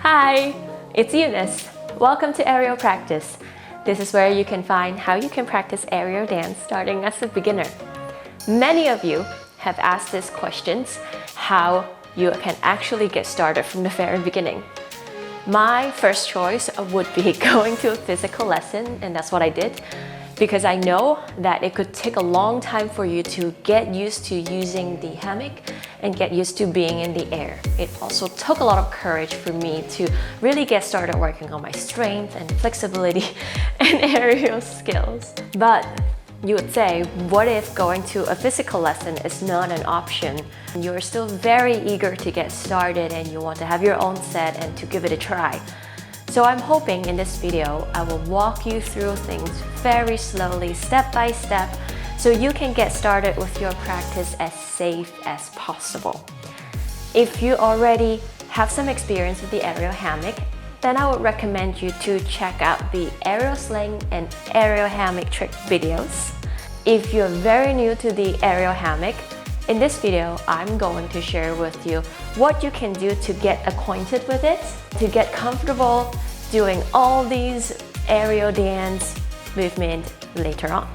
Hi, it's Eunice. Welcome to Aerial Practice. This is where you can find how you can practice aerial dance starting as a beginner. Many of you have asked these questions, how you can actually get started from the very beginning. My first choice would be going to a physical lesson, and that's what I did, because I know that it could take a long time for you to get used to using the hammock and get used to being in the air. It also took a lot of courage for me to really get started working on my strength and flexibility and aerial skills. But you would say, what if going to a physical lesson is not an option? You're still very eager to get started and you want to have your own set and to give it a try. So I'm hoping in this video, I will walk you through things very slowly, step by step, so you can get started with your practice as safe as possible. If you already have some experience with the aerial hammock, then I would recommend you to check out the aerial sling and aerial hammock trick videos. If you're very new to the aerial hammock, in this video, I'm going to share with you what you can do to get acquainted with it, to get comfortable doing all these aerial dance movement later on.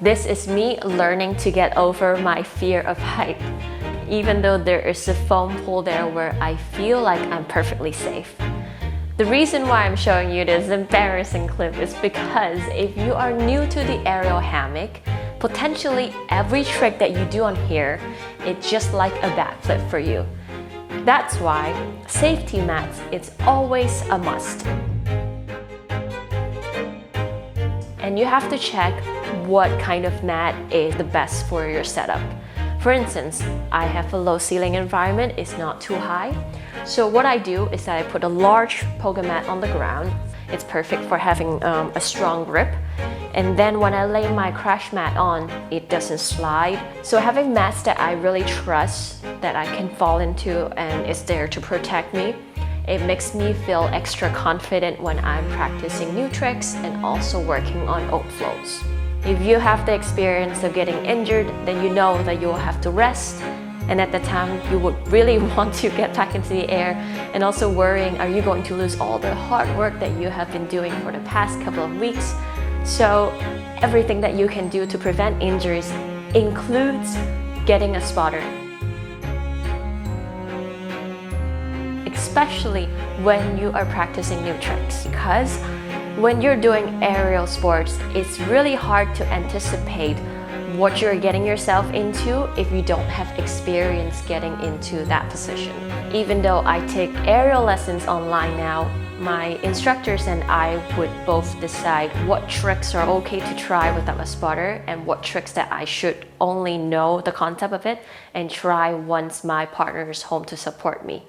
This is me learning to get over my fear of height, even though there is a foam pool there where I feel like I'm perfectly safe. The reason why I'm showing you this embarrassing clip is because if you are new to the aerial hammock, potentially every trick that you do on here, it's just like a backflip for you. That's why safety mats, it's always a must. And you have to check what kind of mat is the best for your setup. For instance, I have a low ceiling environment, it's not too high. So what I do is that I put a large pogo mat on the ground. It's perfect for having a strong grip. And then when I lay my crash mat on, it doesn't slide. So having mats that I really trust, that I can fall into and is there to protect me, it makes me feel extra confident when I'm practicing new tricks and also working on old flows. If you have the experience of getting injured, then you know that you will have to rest. And at the time, you would really want to get back into the air and also worrying, are you going to lose all the hard work that you have been doing for the past couple of weeks? So everything that you can do to prevent injuries includes getting a spotter. Especially when you are practicing new tricks, because when you're doing aerial sports, it's really hard to anticipate what you're getting yourself into if you don't have experience getting into that position. Even though I take aerial lessons online now, my instructors and I would both decide what tricks are okay to try without a spotter and what tricks that I should only know the concept of it and try once my partner is home to support me.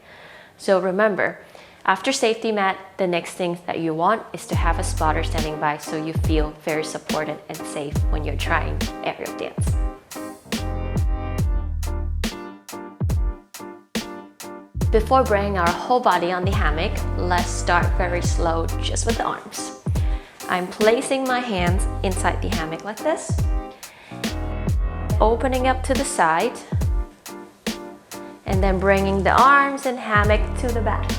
So remember, after safety mat, the next thing that you want is to have a spotter standing by so you feel very supported and safe when you're trying aerial dance. Before bringing our whole body on the hammock, let's start very slow just with the arms. I'm placing my hands inside the hammock like this, opening up to the side, and then bringing the arms and hammock to the back.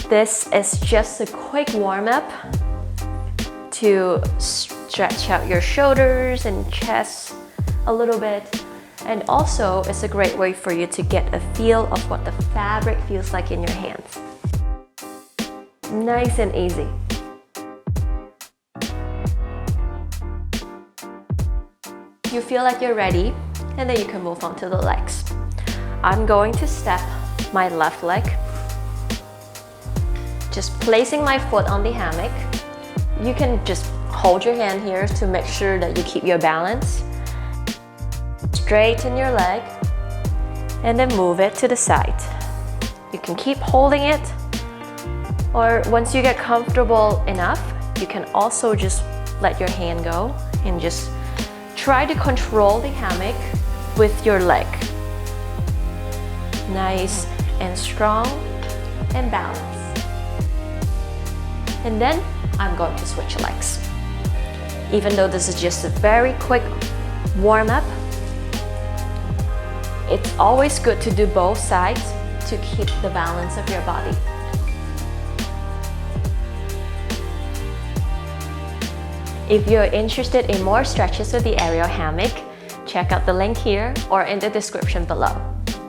This is just a quick warm-up to stretch out your shoulders and chest a little bit. And also, it's a great way for you to get a feel of what the fabric feels like in your hands. Nice and easy. You feel like you're ready, and then you can move on to the legs. I'm going to step my left leg. Just placing my foot on the hammock. You can just hold your hand here to make sure that you keep your balance. Straighten your leg and then move it to the side. You can keep holding it, or once you get comfortable enough, you can also just let your hand go and just try to control the hammock with your leg. Nice and strong and balanced. And then I'm going to switch legs. Even though this is just a very quick warm-up, it's always good to do both sides to keep the balance of your body. If you're interested in more stretches with the aerial hammock, check out the link here or in the description below.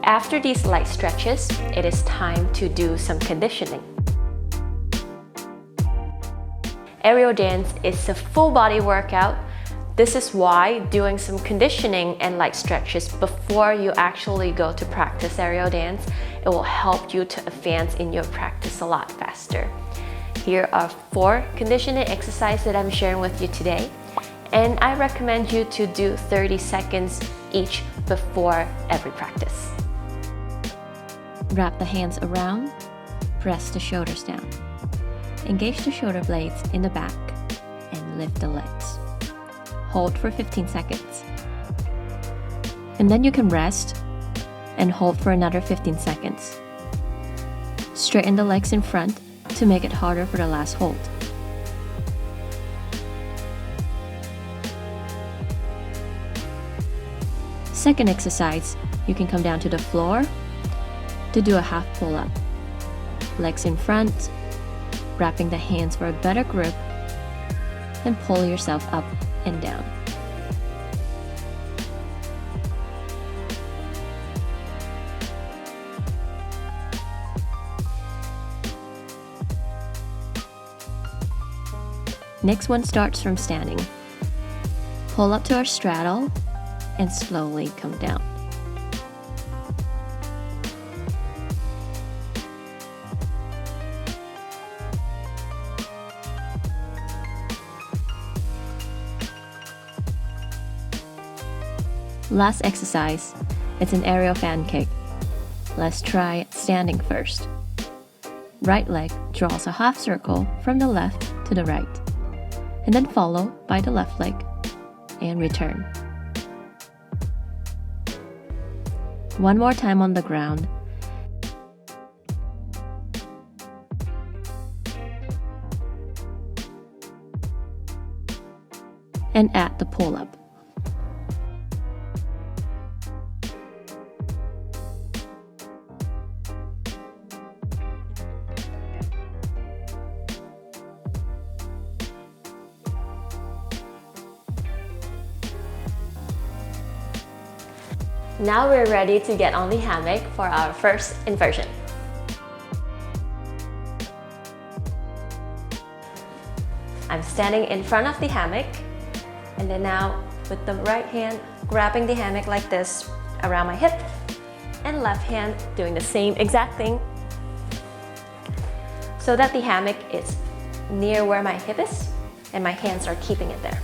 After these light stretches, it is time to do some conditioning. Aerial dance is a full body workout. This is why doing some conditioning and light stretches before you actually go to practice aerial dance, it will help you to advance in your practice a lot faster. Here are 4 conditioning exercises that I'm sharing with you today, and I recommend you to do 30 seconds each before every practice. Wrap the hands around, press the shoulders down. Engage the shoulder blades in the back and lift the legs. Hold for 15 seconds. And then you can rest and hold for another 15 seconds. Straighten the legs in front to make it harder for the last hold. Second exercise, you can come down to the floor to do a half pull-up. Legs in front, wrapping the hands for a better grip, then pull yourself up and down. Next one starts from standing. Pull up to our straddle and slowly come down. Last exercise, it's an aerial fan kick. Let's try standing first. Right leg draws a half circle from the left to the right, and then follow by the left leg and return. One more time on the ground. And add the pull-up. Now we're ready to get on the hammock for our first inversion. I'm standing in front of the hammock, and then now with the right hand grabbing the hammock like this around my hip, and left hand doing the same exact thing so that the hammock is near where my hip is and my hands are keeping it there.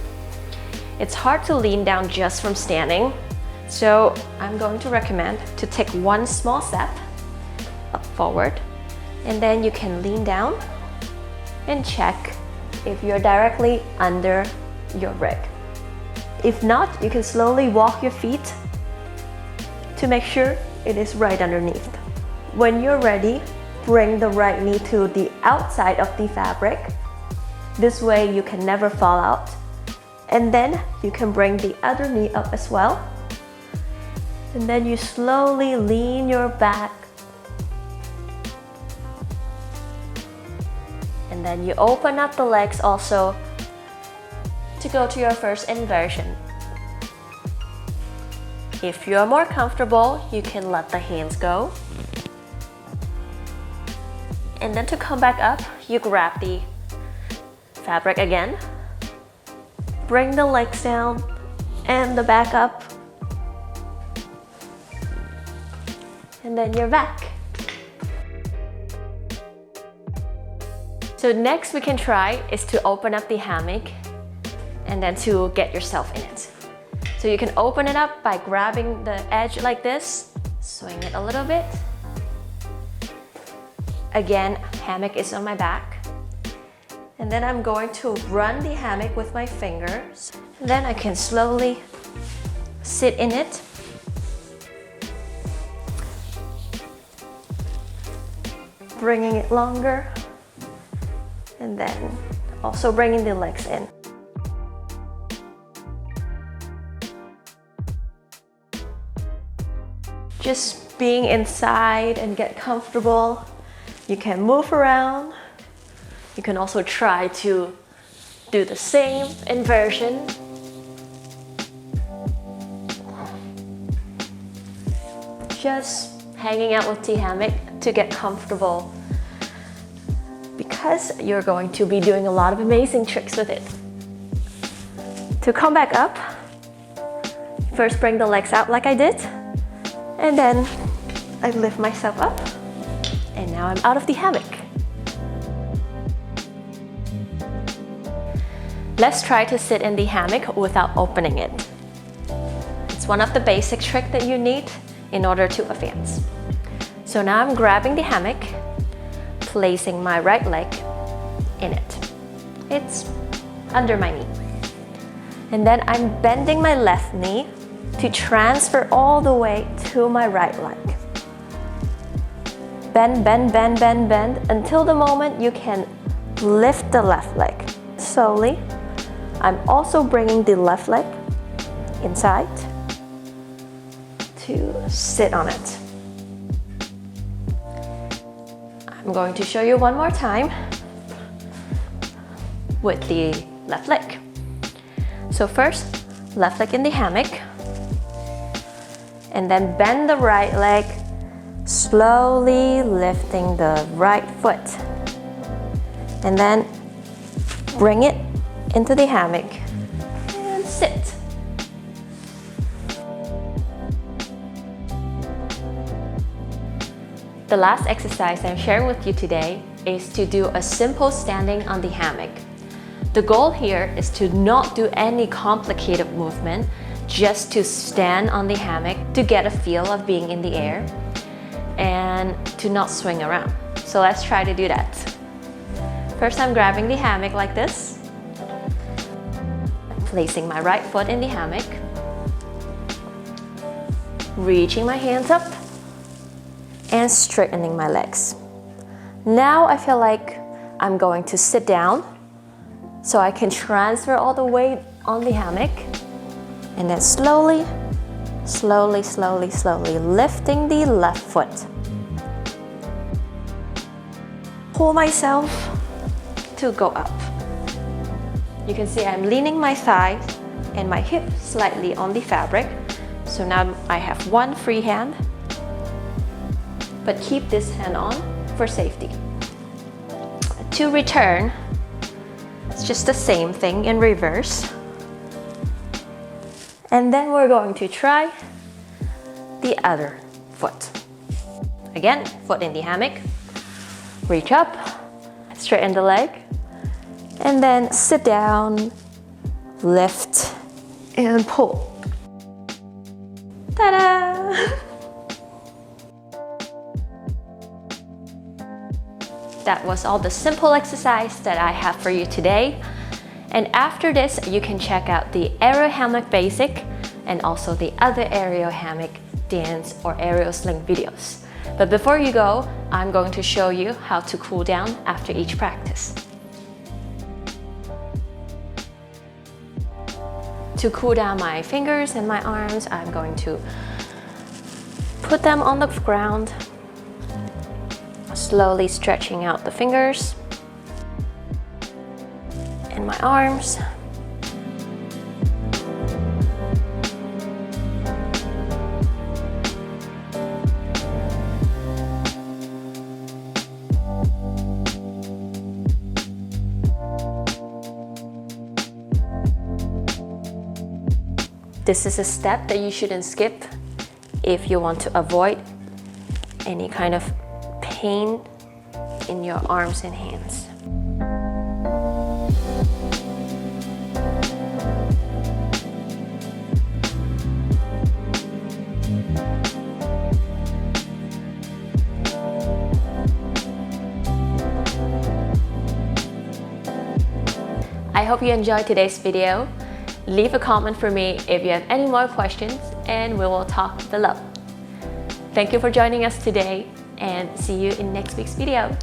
It's hard to lean down just from standing, so I'm going to recommend to take one small step up forward, and then you can lean down and check if you're directly under your rig. If not, you can slowly walk your feet to make sure it is right underneath. When you're ready, bring the right knee to the outside of the fabric. This way you can never fall out. And then you can bring the other knee up as well. And then you slowly lean your back. And then you open up the legs also to go to your first inversion. If you're more comfortable, you can let the hands go. And then to come back up, you grab the fabric again. Bring the legs down and the back up. And then you're back. So next we can try is to open up the hammock and then to get yourself in it. So you can open it up by grabbing the edge like this, swing it a little bit. Again, hammock is on my back. And then I'm going to run the hammock with my fingers. And then I can slowly sit in it. Bringing it longer. And then also bringing the legs in. just being inside and get comfortable. You can move around. You can also try to do the same inversion. Just hanging out with the hammock to get comfortable, because you're going to be doing a lot of amazing tricks with it. To come back up, first bring the legs out like I did, and then I lift myself up, and now I'm out of the hammock. Let's try to sit in the hammock without opening it. It's one of the basic tricks that you need in order to advance. So now I'm grabbing the hammock, placing my right leg in it. It's under my knee. And then I'm bending my left knee to transfer all the way to my right leg. Bend, bend, bend, bend, bend until the moment you can lift the left leg. Slowly, I'm also bringing the left leg inside to sit on it. I'm going to show you one more time with the left leg. So first, left leg in the hammock, and then bend the right leg, slowly lifting the right foot, and then bring it into the hammock and sit. The last exercise I'm sharing with you today is to do a simple standing on the hammock. The goal here is to not do any complicated movement, just to stand on the hammock to get a feel of being in the air and to not swing around. So let's try to do that. First, I'm grabbing the hammock like this, placing my right foot in the hammock, reaching my hands up, and straightening my legs. Now I feel like I'm going to sit down so I can transfer all the weight on the hammock, and then slowly, slowly, slowly, slowly lifting the left foot. Pull myself to go up. You can see I'm leaning my thigh and my hip slightly on the fabric. So now I have one free hand, but keep this hand on for safety. To return, it's just the same thing in reverse. And then we're going to try the other foot. Again, foot in the hammock, reach up, straighten the leg, and then sit down, lift, and pull. Ta-da! That was all the simple exercise that I have for you today. And after this, you can check out the Aerial Hammock Basic and also the other Aerial Hammock dance or aerial sling videos. But before you go, I'm going to show you how to cool down after each practice. To cool down my fingers and my arms, I'm going to put them on the ground, slowly stretching out the fingers and my arms. This is a step that you shouldn't skip if you want to avoid any kind of pain in your arms and hands. I hope you enjoyed today's video. Leave a comment for me if you have any more questions, and we will talk below. Thank you for joining us today, and see you in next week's video.